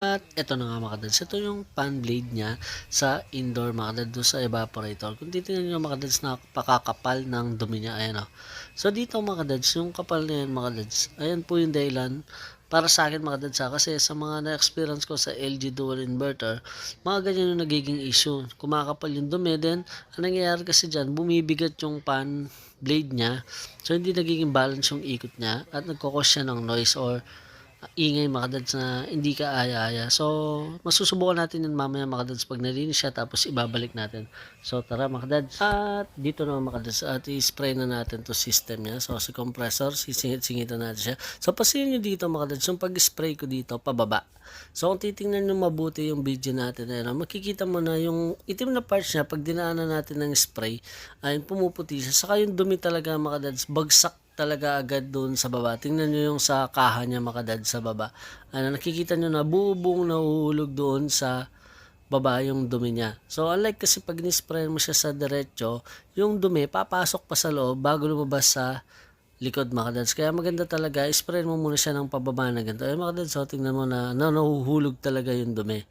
At eto na nga mga kadads, ito yung fan blade niya sa indoor mga kadads, doon sa evaporator. Kung titingnan nyo mga kadads, napakakapal ng dumi niya, ayan o. So dito mga kadads, yung kapal na yan mga kadads, ayan po yung dahilan para sa akin mga kadads, kasi sa mga na-experience ko sa LG dual inverter, mga ganyan yung nagiging issue. Kumakapal yung dumi, then ang nangyayari kasi dyan, bumibigat yung fan blade niya, so hindi nagiging balance yung ikot niya at nagkakos siya ng noise or ingay mga kadads na hindi ka aya-aya. So, masusubukan natin yun mamaya mga kadads pag nalinis siya, tapos ibabalik natin. So, tara mga kadads. At dito na mga kadads, at i-spray na natin to system niya. So, si compressor, sisingit-singitan natin siya. So, pasiyan nyo dito mga kadads, yung pag-spray ko dito, pababa. So, kung titingnan nyo mabuti yung video natin, makikita mo na yung itim na parts niya, pag dinaanan natin ng spray, ay pumuputi siya. Saka yung dumi talaga mga kadads, bagsak talaga agad doon sa baba. Tingnan nyo yung sa kaha niya makadad sa baba. Nakikita nyo na bubong nahuhulog doon sa baba yung dumi niya. So unlike kasi pag ni-spray mo siya sa diretso, yung dumi papasok pa sa loob bago lumabas sa likod mga kadads. Kaya maganda talaga, spray mo muna siya ng pababa na ganito. Ay mga kadads, so tingnan mo na nahuhulog talaga yung dumi.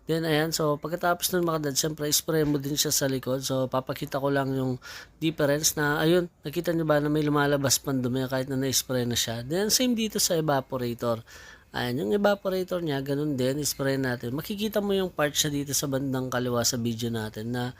Then ayan, so pagkatapos nun mga kadads, syempre spray mo din siya sa likod. So papakita ko lang yung difference na, ayun, nakita nyo ba na may lumalabas pang dumi kahit na na-spray na siya. Then same dito sa evaporator. Ayan, yung evaporator niya, ganun din, spray natin. Makikita mo yung part siya dito sa bandang kaliwa sa video natin na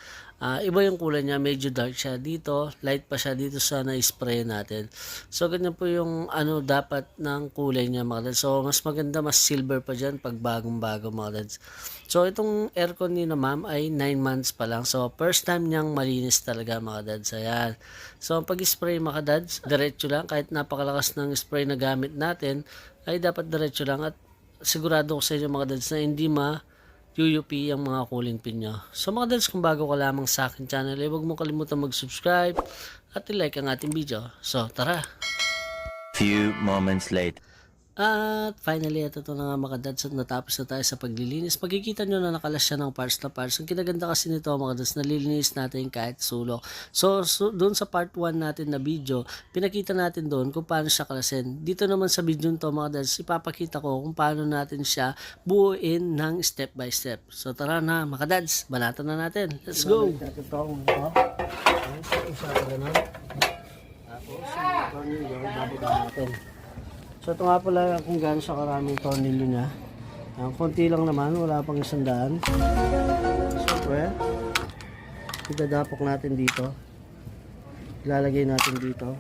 iba yung kulay niya, medyo dark siya dito, light pa siya dito sa na-spray natin. So, ganyan po yung dapat ng kulay niya mga dads. So, mas maganda, mas silver pa dyan pag bagong-bago mga dads. So, itong aircon ni na ma'am ay 9 months pa lang. So, first time niyang malinis talaga mga dads. Ayan. So, pag-spray mga dads, diretso lang, kahit napakalakas ng spray na gamit natin, ay dapat diretso lang at sigurado ko sa inyo mga dads na hindi UUP ang mga cooling pin nyo. So mga dads, kung bago ka lamang sa akin channel, huwag mo kalimutan mag-subscribe at i-like ang ating video. So tara! Few moments later. At finally, ito na nga mga dads, at natapos na tayo sa paglilinis. Makikita nyo na nakalas siya ng parts na parts. Ang kinaganda kasi nito mga dads, nalilinis natin kahit sulok. So doon sa part 1 natin na video, pinakita natin doon kung paano siya kalasin. Dito naman sa video nito mga dads, ipapakita ko kung paano natin siya buuin ng step by step. So tara na mga dads, balatan na natin. Let's go! So ito nga pala kung gaano sa karaming tornilyo niya. Konti lang naman, wala pang 100. Siyempre, idadapok natin dito. Ilalagay natin dito.